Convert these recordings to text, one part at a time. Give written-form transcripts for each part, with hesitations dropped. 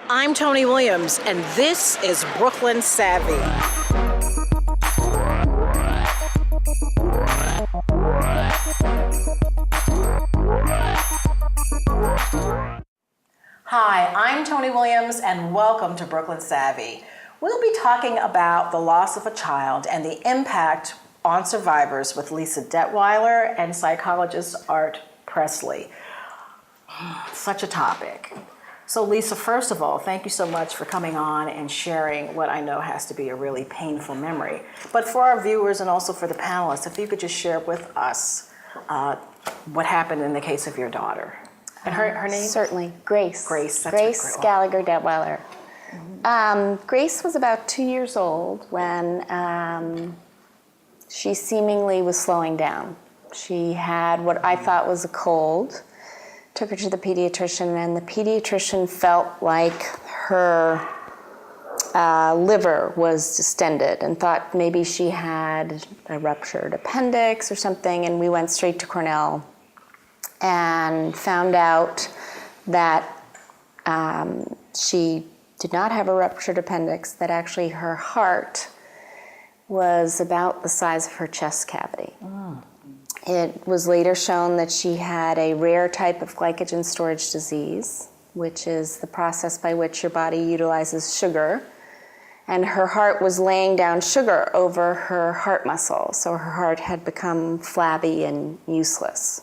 I'm Toni Williams, and this is Brooklyn Savvy. Hi, I'm Toni Williams, and welcome to Brooklyn Savvy. We'll be talking about the loss of a child and the impact on survivors with Lisa Detweiler and psychologist Art Presley. Such a topic. So Lisa, first of all, thank you so much for coming on and sharing what I know has to be a really painful memory. But for our viewers and also for the panelists, if you could just share with us what happened in the case of your daughter. And her name? Certainly, Grace. Grace. That's Grace Gallagher Detweiler. Grace was about 2 years old when she seemingly was slowing down. She had what I thought was a cold. Took her to the pediatrician, and the pediatrician felt like her liver was distended and thought maybe she had a ruptured appendix or something, and we went straight to Cornell and found out that she did not have a ruptured appendix, that actually her heart was about the size of her chest cavity. It was later shown that she had a rare type of glycogen storage disease, which is the process by which your body utilizes sugar. And her heart was laying down sugar over her heart muscle, so her heart had become flabby and useless.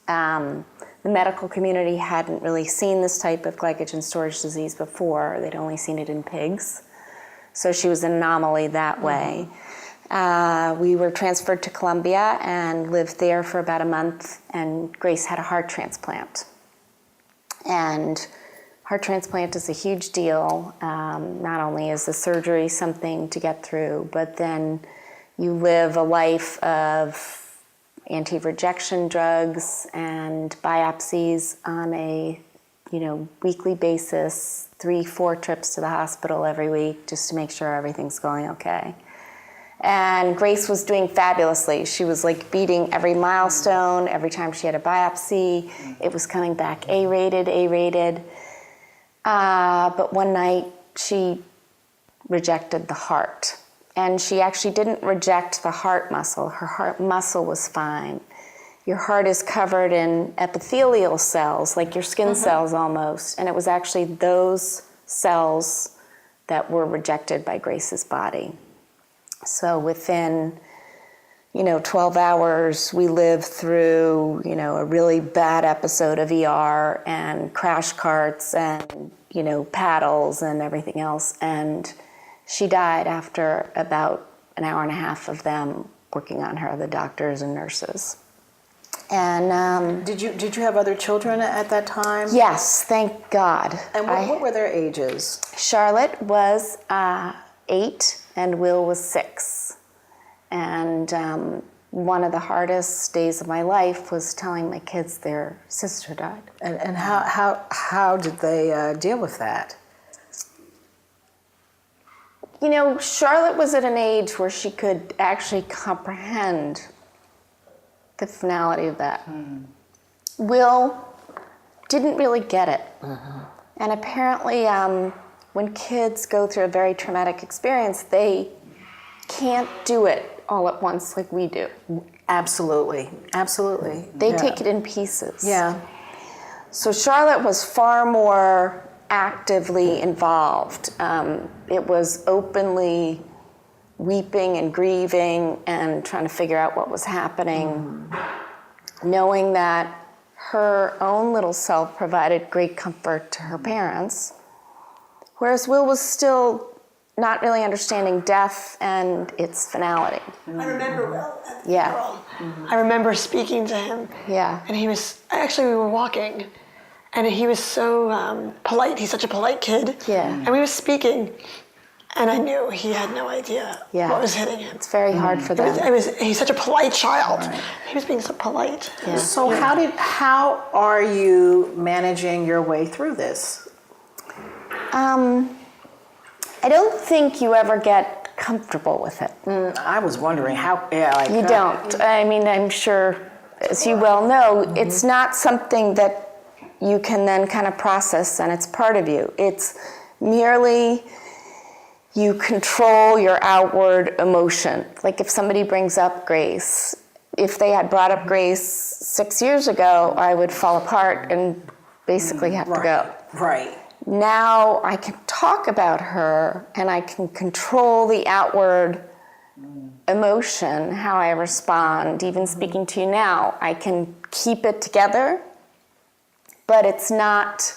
The medical community hadn't really seen this type of glycogen storage disease before. They'd only seen it in pigs. So she was an anomaly that way. We were transferred to Columbia and lived there for about a month, and Grace had a heart transplant. And heart transplant is a huge deal. Not only is the surgery something to get through, but then you live a life of anti-rejection drugs and biopsies on a weekly basis, 3-4 trips to the hospital every week just to make sure everything's going okay. And Grace was doing fabulously. She was like beating every milestone. Every time she had a biopsy, it was coming back A-rated. But one night she rejected the heart. And she actually didn't reject the heart muscle. Her heart muscle was fine. Your heart is covered in epithelial cells, like your skin cells almost. And it was actually those cells that were rejected by Grace's body. So within, 12 hours, we lived through, a really bad episode of ER and crash carts and, paddles and everything else. And she died after about an hour and a half of them working on her, the doctors and nurses. And Did you have other children at that time? yes, thank God. And what were their ages? Charlotte was 8 and Will was 6. And one of the hardest days of my life was telling my kids their sister died. And how did they deal with that? Charlotte was at an age where she could actually comprehend the finality of that. Will didn't really get it. And apparently, when kids go through a very traumatic experience, they can't do it all at once like we do. Absolutely. They take it in pieces. Yeah. So Charlotte was far more actively involved. It was openly weeping and grieving and trying to figure out what was happening, knowing that her own little self provided great comfort to her parents, whereas Will was still not really understanding death and its finality. I remember Will at the Yeah. funeral. I remember speaking to him. Yeah. And we were walking, and he was so polite. He's such a polite kid. Yeah. And we were speaking, and I knew he had no idea what was hitting him. It's very hard for them. He's such a polite child. Right. He was being so polite. Yeah. So how are you managing your way through this? I don't think you ever get comfortable with it. I was wondering how. Yeah, You don't. I mean, I'm sure, as you well know, it's not something that you can then kind of process, and it's part of you. It's merely you control your outward emotion. Like if somebody brings up Grace, if they had brought up Grace 6 years ago, I would fall apart and basically have to go. Right. Now I can talk about her and I can control the outward emotion, how I respond. Even speaking to you now, I can keep it together, but it's not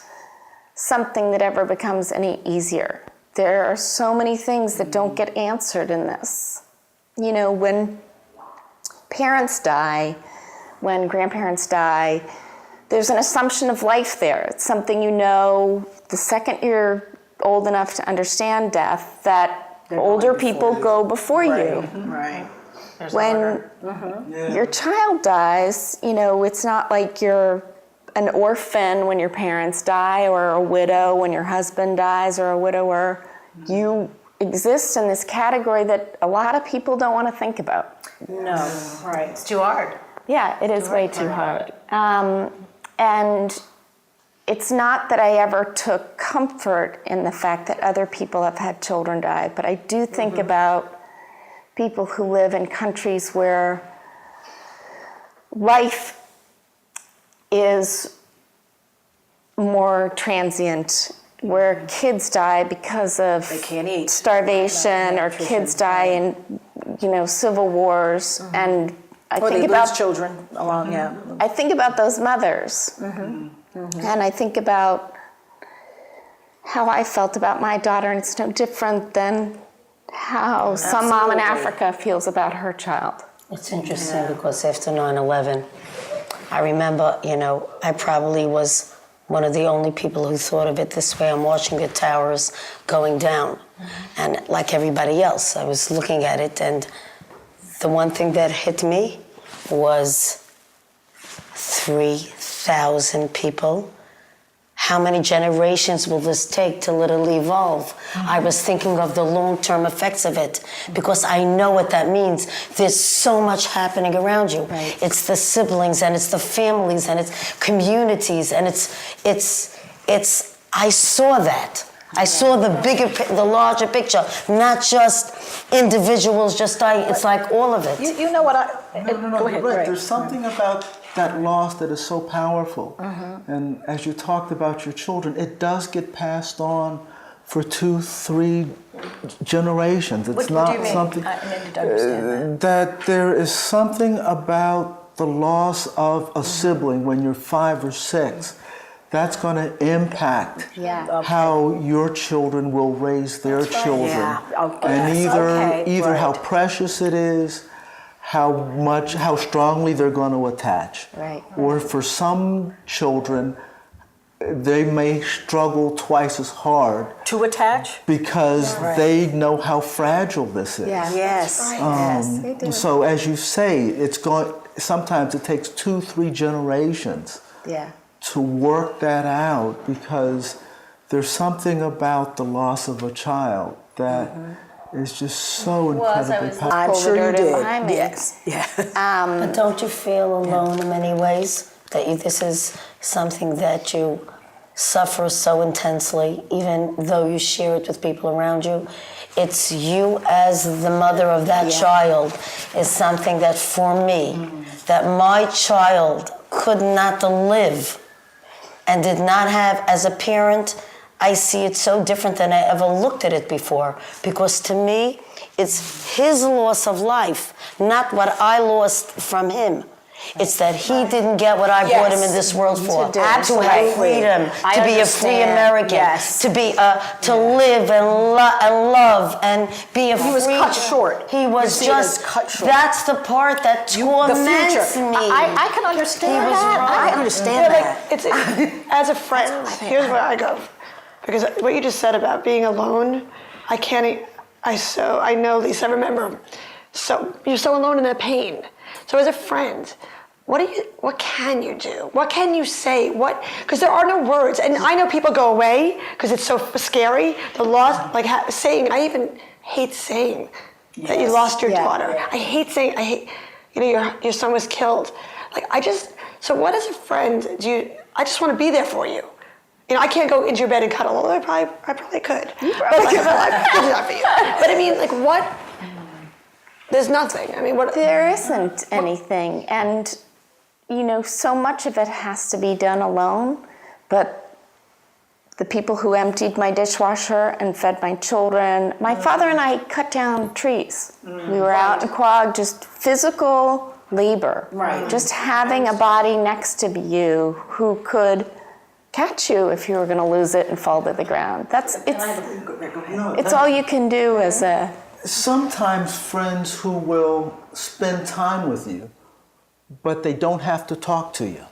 something that ever becomes any easier. There are so many things that don't get answered in this. You know, when parents die, when grandparents die, there's an assumption of life there. It's something you know the second you're old enough to understand death, that older people go before you. Right. There's When your child dies, you know, it's not like you're an orphan when your parents die, or a widow when your husband dies, or a widower. You exist in this category that a lot of people don't want to think about. No, right. It's too hard. Yeah, it is way too hard. And it's not that I ever took comfort in the fact that other people have had children die, but I do think about people who live in countries where life is more transient, where kids die because of They can't eat. starvation, or kids die in, you know, civil wars. And I Or think they about lose children along, I think about those mothers, and I think about how I felt about my daughter, and it's no different than how some mom in Africa feels about her child. It's interesting because after 9/11, I remember, you know, I probably was one of the only people who thought of it this way. I'm watching the towers going down, and like everybody else, I was looking at it, and the one thing that hit me was 3,000 people. How many generations will this take till it'll evolve? I was thinking of the long-term effects of it, because I know what that means. There's so much happening around you. Right. It's the siblings, and it's the families, and it's communities, and it's I saw that. I saw the bigger, the larger picture, not just individuals just dying. It's like all of it. You know what No, Go you're ahead. right. There's something about that loss that is so powerful. And as you talked about your children, it does get passed on for 2-3 generations. It's What not do you mean? something I need to understand that there is something about the loss of a sibling when you're 5 or 6 that's going to impact Yeah. how your children will raise their children. Yeah. Oh, And yes. either Right. how precious it is, how strongly they're going to attach. Right. Or for some children, they may struggle twice as hard To attach? because they know how fragile this is. Yeah. Yes. Yes, they do. So as you say, sometimes it takes 2-3 generations Yeah. to work that out, because there's something about the loss of a child that is just so incredibly powerful. I'm Pull the sure you dirt in did. behind me. Yes. Yes. But don't you feel alone in many ways? That this is something that you suffer so intensely, even though you share it with people around you? It's you as the mother of that child is something that for me, that my child could not live and did not have as a parent. I see it so different than I ever looked at it before, because to me, it's his loss of life, not what I lost from him. It's that he didn't get what I brought him in this world for. To have freedom, to be a free American, to be to live and love and be a free. He was cut short. He was You see it as just cut short. That's the part that The torments future. me. I can understand He was that. wrong. I understand Yeah, that. like, as a friend, here's where I go. Because what you just said about being alone, I can't, I know, Lisa, I remember, so you're so alone in that pain. So as a friend, what can you do? What can you say? Because there are no words. And I know people go away because it's so scary. The loss, like saying, I even hate saying that you lost your daughter. Yeah. I hate saying, your son was killed. So what as a friend I just want to be there for you. You know, I can't go into your bed and cuddle, although I probably could. You probably could. I could do that for you. But I mean, like, what? There's nothing. I mean, what? There isn't anything. And, you know, so much of it has to be done alone. But the people who emptied my dishwasher and fed my children, my father and I cut down trees. We were out in Quag, just physical labor. Right. Just having a body next to you who could catch you if you were going to lose it and fall to the ground. It's all you can do as a... Sometimes friends who will spend time with you, but they don't have to talk to you.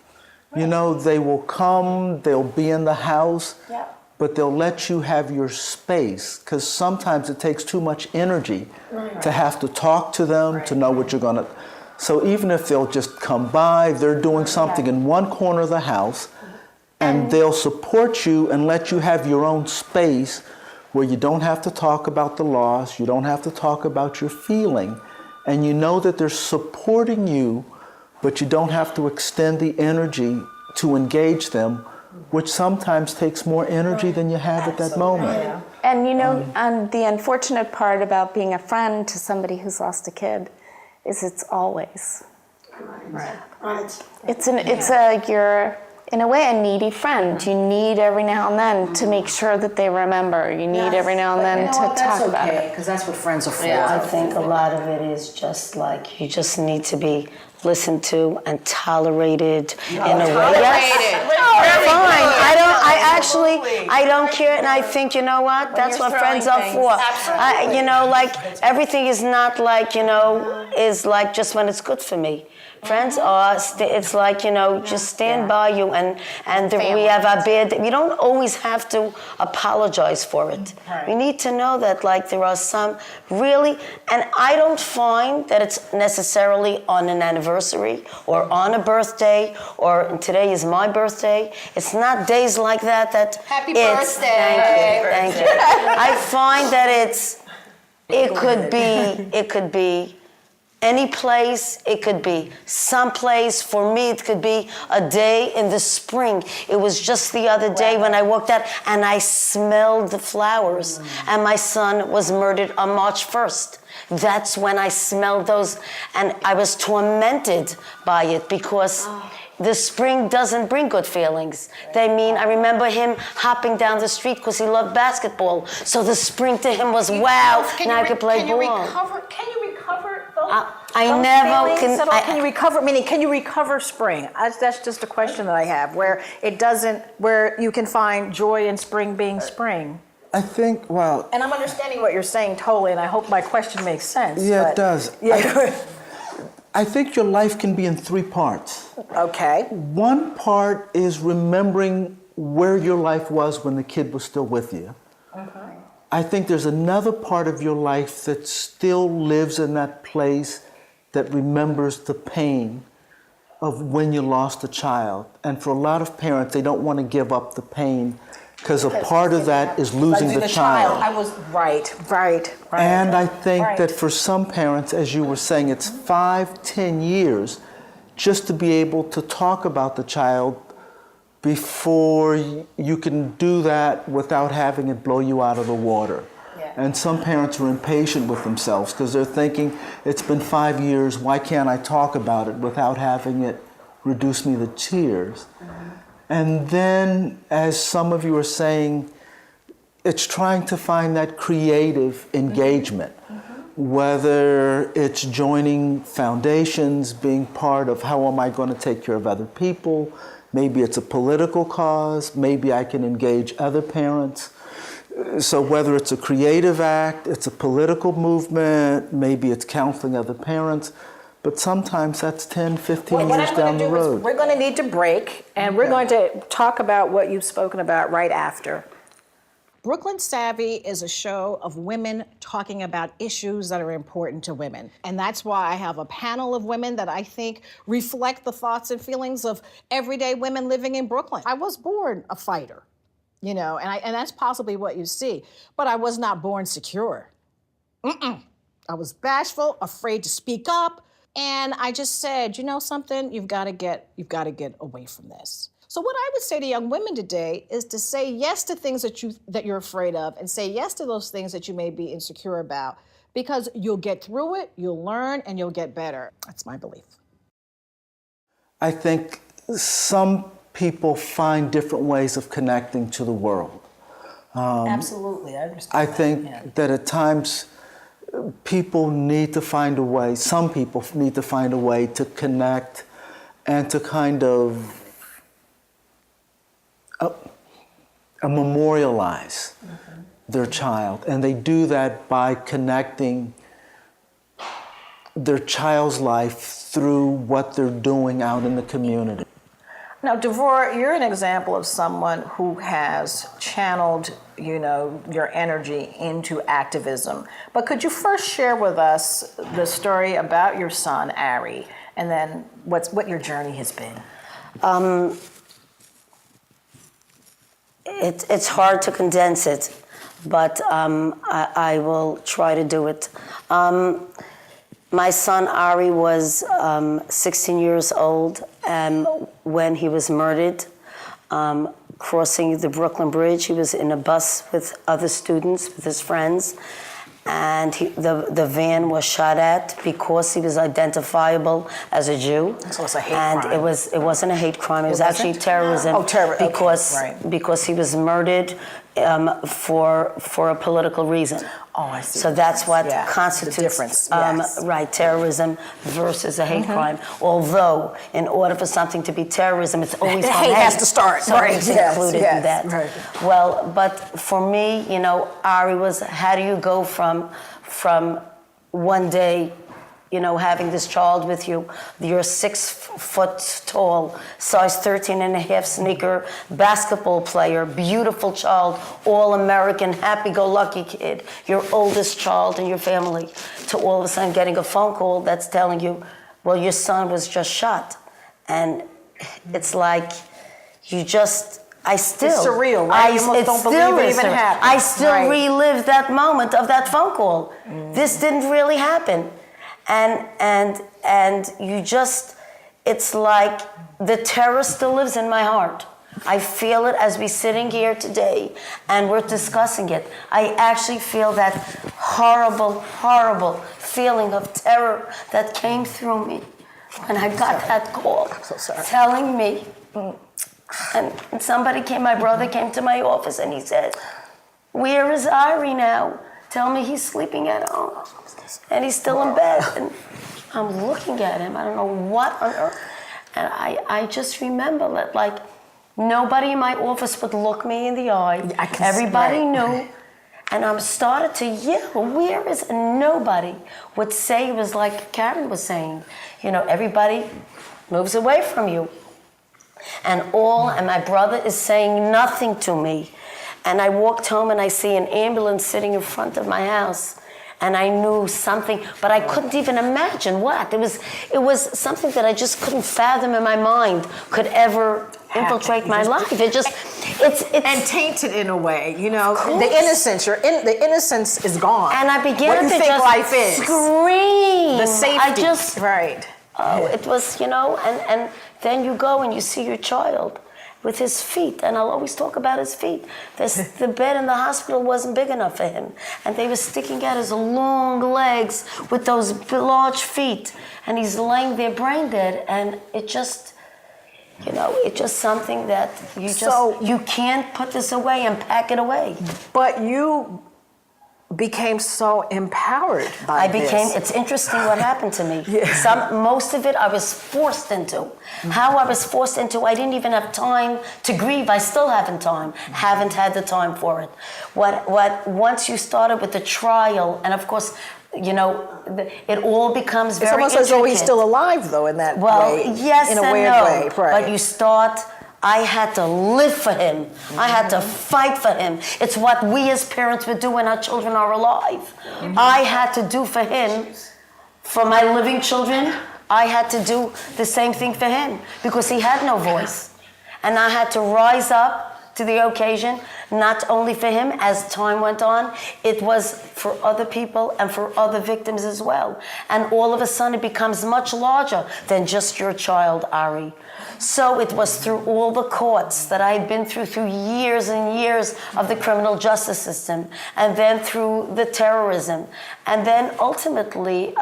You know, they will come, they'll be in the house, but they'll let you have your space, because sometimes it takes too much energy to have to talk to them, to know what you're going to... So even if they'll just come by, they're doing something in one corner of the house, and they'll support you and let you have your own space where you don't have to talk about the loss, you don't have to talk about your feeling, and you know that they're supporting you, but you don't have to extend the energy to engage them, which sometimes takes more energy than you have at that moment. And you know, and the unfortunate part about being a friend to somebody who's lost a kid is it's always. You're in a way a needy friend. You need every now and then to make sure that they remember. You need every now and then to talk about it. Because that's what friends are for. I think a lot of it is just like you just need to be listened to and tolerated in a way. Fine. I don't care, and I think, you know what? That's what friends are for. You know, like everything is not like, you know, is like just when it's good for me. Friends are, it's like, you know, just stand by you, and we have our bad, you don't always have to apologize for it. Right. We need to know that, like, there are some really, and I don't find that it's necessarily on an anniversary or on a birthday, or today is my birthday. It's not days like that Happy it's, birthday. Thank you. I find that it could be any place, it could be someplace. For me, it could be a day in the spring. It was just the other day when I walked out and I smelled the flowers. And my son was murdered on March 1st. That's when I smelled those, and I was tormented by it because the spring doesn't bring good feelings. I remember him hopping down the street because he loved basketball. So the spring to him was, wow, now I could play ball. Can you recover those feelings at all? Can you recover, meaning, can you recover spring? That's just a question that I have, where you can find joy in spring being spring. I think, well... And I'm understanding what you're saying totally, and I hope my question makes sense. Yeah, it does. Yeah. I think your life can be in 3 parts. Okay. One part is remembering where your life was when the kid was still with you. Okay. I think there's another part of your life that still lives in that place that remembers the pain of when you lost a child. And for a lot of parents, they don't want to give up the pain because a part of that is losing the child. I was right. And I think that for some parents, as you were saying, it's 5-10 years just to be able to talk about the child before you can do that without having it blow you out of the water. Yeah. And some parents are impatient with themselves because they're thinking, it's been 5 years, why can't I talk about it without having it reduce me to tears? Mm-hmm. And then, as some of you are saying, it's trying to find that creative engagement, whether it's joining foundations, being part of how am I going to take care of other people, maybe it's a political cause, maybe I can engage other parents. So whether it's a creative act, it's a political movement, maybe it's counseling other parents, but sometimes that's 10, 15 years down the road. We're going to need to break, and we're going to talk about what you've spoken about right after. Brooklyn Savvy is a show of women talking about issues that are important to women. And that's why I have a panel of women that I think reflect the thoughts and feelings of everyday women living in Brooklyn. I was born a fighter, you know, and that's possibly what you see, but I was not born secure. I was bashful, afraid to speak up, and I just said, you know something, you've got to get away from this. So what I would say to young women today is to say yes to things that you're afraid of, and say yes to those things that you may be insecure about, because you'll get through it, you'll learn, and you'll get better. That's my belief. I think some people find different ways of connecting to the world. Absolutely, I understand. I think that at times people need to find a way, some people need to find a way to connect and to kind of memorialize their child. And they do that by connecting their child's life through what they're doing out in the community. Now, Devora, you're an example of someone who has channeled, your energy into activism. But could you first share with us the story about your son, Ari, and then what your journey has been? It's hard to condense it, but I will try to do it. My son Ari was 16 years old when he was murdered, crossing the Brooklyn Bridge. He was in a bus with other students, with his friends, and the van was shot at because he was identifiable as a Jew. So it's a hate and crime. It wasn't a hate crime. It was actually terrorism. Oh, terrorism. Because he was murdered for a political reason. Oh, I see. So that's what Yeah, constitutes the difference. Yes. right, terrorism versus a hate crime. Although, in order for something to be terrorism, it's always from hate has to start. So Right. it's Yes, included yes, in that. right. Well, but for me, Ari was, how do you go from one day, having this child with you, you're 6 foot tall, size 13 and a half sneaker, basketball player, beautiful child, all-American, happy-go-lucky kid, your oldest child in your family, to all of a sudden getting a phone call that's telling you, well, your son was just shot. And it's like, it's surreal, right? You almost don't believe it even happened. I still Right. relive that moment of that phone call. This didn't really happen. And you just, it's like the terror still lives in my heart. I feel it as we're sitting here today and we're discussing it. I actually feel that horrible, horrible feeling of terror that came through me when I got that call telling me. And my brother came to my office and he said, "Where is Ari now? Tell me he's sleeping at home." And he's still in bed. And I'm looking at him. I don't know what on earth. And I just remember that, like, nobody in my office would look me in the eye. Everybody knew. And I started to yell, "Where is?" And nobody would say. It was like Karen was saying, everybody moves away from you. And my brother is saying nothing to me. And I walked home and I see an ambulance sitting in front of my house. And I knew something, but I couldn't even imagine what. It was something that I just couldn't fathom in my mind could ever infiltrate my life. It's and tainted in a way, the innocence. The innocence is gone. And I began what you to think just life is. Scream. The safety. Right. Oh, it was, and then you go and you see your child with his feet, and I'll always talk about his feet. The bed in the hospital wasn't big enough for him, and they were sticking out his long legs with those large feet, and he's laying there brain dead, and it just, it's just something that you can't put this away and pack it away. But you became so empowered by this. It's interesting what happened to me. Most of it I was forced into. How I was forced into, I didn't even have time to grieve. I still haven't had the time for it. Once you started with the trial, and of course, it all becomes very intricate. It's almost as though he's still alive, though, in that way. Well, yes in a and weird no. way. Right. But you start. I had to live for him. I had to fight for him. It's what we as parents would do when our children are alive. I had to do for him. For my living children, I had to do the same thing for him because he had no voice. And I had to rise up to the occasion, not only for him as time went on, it was for other people and for other victims as well. And all of a sudden it becomes much larger than just your child, Ari. So it was through all the courts that I had been through years and years of the criminal justice system, and then through the terrorism. And then ultimately,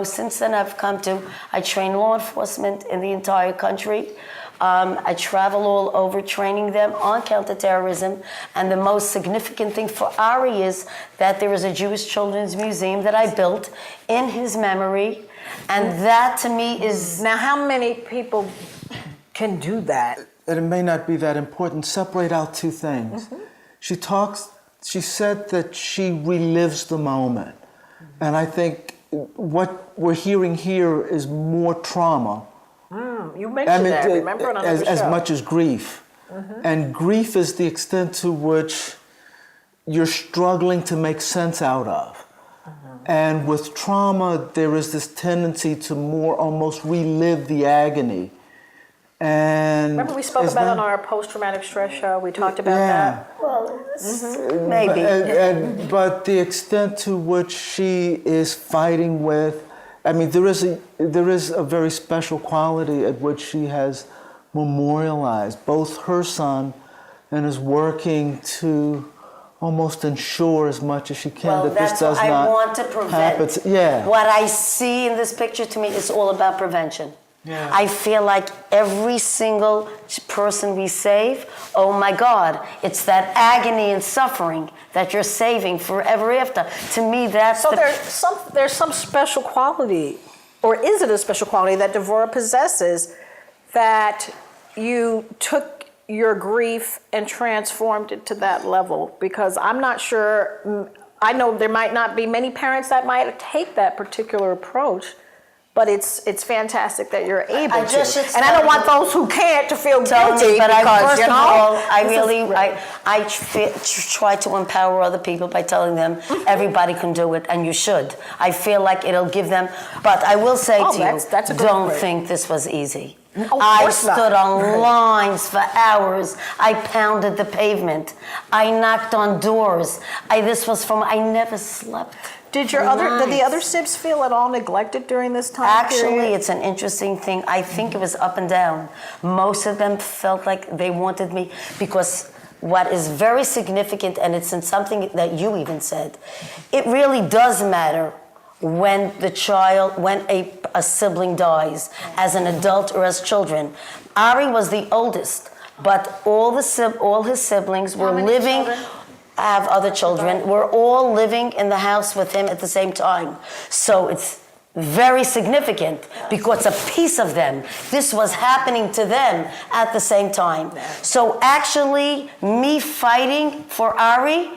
since then I train law enforcement in the entire country. I travel all over training them on counterterrorism. And the most significant thing for Ari is that there is a Jewish Children's Museum that I built in his memory. And that to me is... Now, how many people can do that? And it may not be that important. Separate out two things. She said that she relives the moment. And I think what we're hearing here is more trauma. You mentioned that, remember, on another as show. much as grief. And grief is the extent to which you're struggling to make sense out of. And with trauma, there is this tendency to more almost relive the agony. And Remember we spoke about it on our post-traumatic stress show? We talked about that? Well, maybe. But the extent to which she is fighting with, there is a very special quality at which she has memorialized both her son and is working to almost ensure as much as she can that this does not happen. I want to prevent. Yeah. What I see in this picture to me is all about prevention. Yeah. I feel like every single person we save, oh my God, it's that agony and suffering that you're saving forever after. To me, that's there's some special quality, or is it a special quality that Devorah possesses, that you took your grief and transformed it to that level? Because I'm not sure, I know there might not be many parents that might take that particular approach, but it's fantastic that you're able to. And I don't want those who can't to feel guilty, but because, first of all, I try to empower other people by telling them everybody can do it, and you should. I feel like it'll give them, but I will say to you, don't think this was easy. I stood on lines for hours. I pounded the pavement. I knocked on doors. I never slept. Did the other sibs feel at all neglected during this time period? Actually, it's an interesting thing. I think it was up and down. Most of them felt like they wanted me, because what is very significant, and it's in something that you even said, it really does matter when a sibling dies, as an adult or as children. Ari was the oldest, but all his siblings were living. Have other children. We're all living in the house with him at the same time. So it's very significant, because a piece of them, this was happening to them at the same time. So actually, me fighting for Ari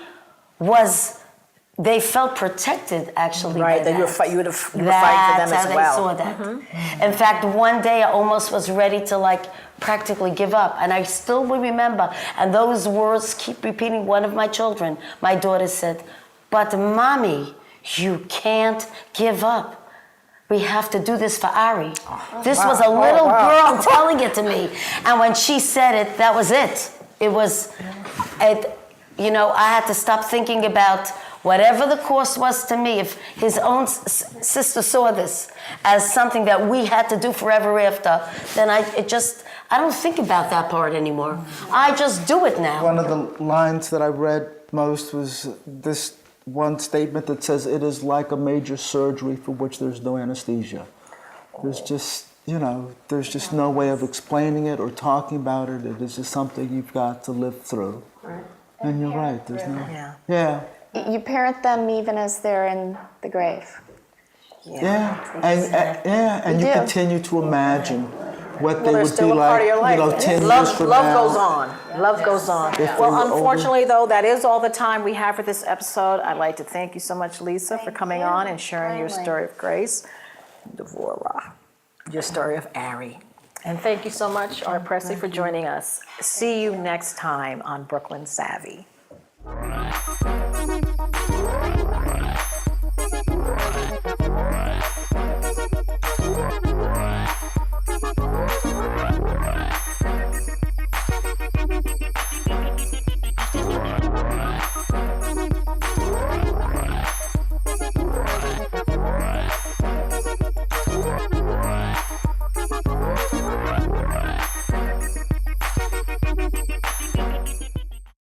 they felt protected, actually. Right, that you were fighting for them as well. That's how they saw that. In fact, one day I almost was ready to practically give up. And I still will remember, and those words keep repeating. One of my children, my daughter, said, "But Mommy, you can't give up. We have to do this for Ari." This was a little girl telling it to me. And when she said it, that was it. I had to stop thinking about whatever the cost was to me. If his own sister saw this as something that we had to do forever after, then I don't think about that part anymore. I just do it now. One of the lines that I read most was this one statement that says, "It is like a major surgery for which there's no anesthesia." There's just, there's just no way of explaining it or talking about it. It is just something you've got to live through. Right. And you're right, there's no... Yeah. You parent them even as they're in the grave. And you continue to imagine what they would be like, 10 years from now. Love goes on. Well, unfortunately, though, that is all the time we have for this episode. I'd like to thank you so much, Lisa, for coming on and sharing your story of grace. Devorah, your story of Ari. And thank you so much, Art Presley, for joining us. See you next time on Brooklyn Savvy.